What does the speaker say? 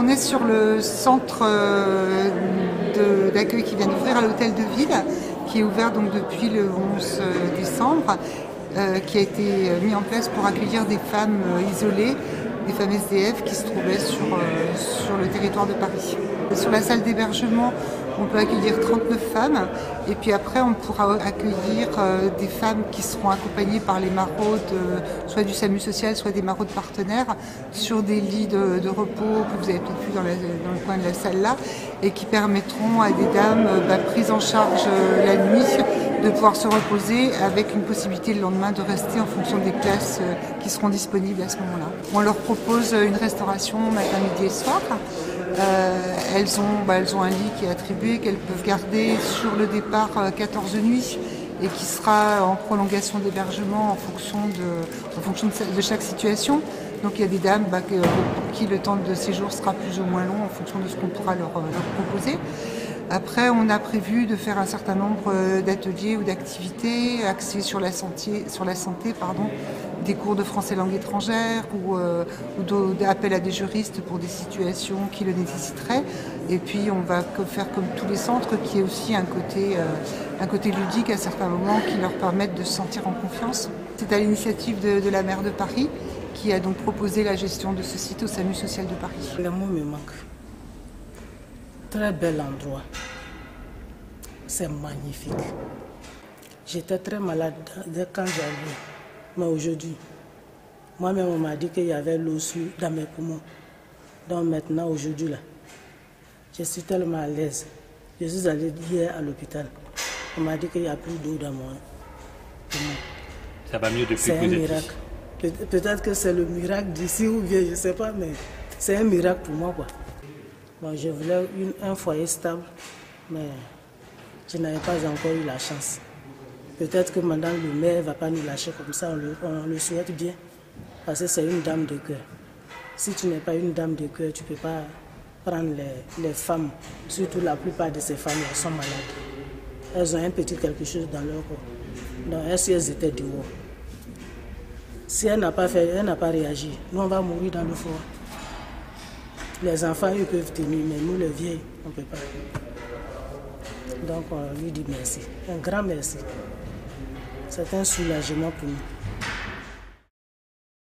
on est sur le centre d'accueil qui vient d'ouvrir à l'hôtel de ville, qui est ouvert donc depuis le 11 décembre, qui a été mis en place pour accueillir des femmes isolées, des femmes SDF qui se trouvaient sur le territoire de Paris. Sur la salle d'hébergement, on peut accueillir 39 femmes et puis après on pourra accueillir des femmes qui seront accompagnées par les maraudes, soit du SAMU social, soit des maraudes partenaires, sur des lits de repos que vous avez peut-être vu dans le coin de la salle là, et qui permettront à des dames prises en charge la nuit de pouvoir se reposer avec une possibilité le lendemain de rester en fonction des places qui seront disponibles à ce moment-là. On leur propose une restauration matin, midi et soir. Elles ont un lit qui est attribué, qu'elles peuvent garder sur le départ 14 nuits et qui sera en prolongation d'hébergement en fonction de chaque situation. Donc il y a des dames pour qui le temps de séjour sera plus ou moins long en fonction de ce qu'on pourra leur proposer. Après, on a prévu de faire un certain nombre d'ateliers ou d'activités axés sur la santé, des cours de français langue étrangère ou d'appel à des juristes pour des situations qui le nécessiteraient. Et puis, on va faire comme tous les centres, qui est aussi un côté ludique à certains moments qui leur permettent de se sentir en confiance. C'est à l'initiative de la maire de Paris qui a donc proposé la gestion de ce site au SAMU social de Paris. Le mot me manque. Très bel endroit. C'est magnifique. J'étais très malade quand j'allais. Mais aujourd'hui, moi-même, on m'a dit qu'il y avait l'eau dans mes poumons. Donc maintenant, aujourd'hui, là, je suis tellement à l'aise. Je suis allée hier à l'hôpital. On m'a dit qu'il n'y a plus d'eau dans mon poumon. Ça va mieux depuis que vous êtes ici. C'est un miracle. Peut-être que c'est le miracle d'ici ou bien, je ne sais pas, mais c'est un miracle pour moi, quoi. Bon, je voulais un foyer stable, mais je n'avais pas encore eu la chance. Peut-être que madame le maire ne va pas nous lâcher comme ça, on le souhaite bien, parce que c'est une dame de cœur. Si tu n'es pas une dame de cœur, tu ne peux pas prendre les femmes, surtout la plupart de ces femmes, elles sont malades. Elles ont un petit quelque chose dans leur corps. Donc, si elles étaient dehors, si elle n'a pas réagi, nous on va mourir dans le froid. Les enfants, ils peuvent tenir, mais nous, les vieilles, on ne peut pas. Donc, on lui dit merci. Un grand merci. C'est un soulagement pour nous.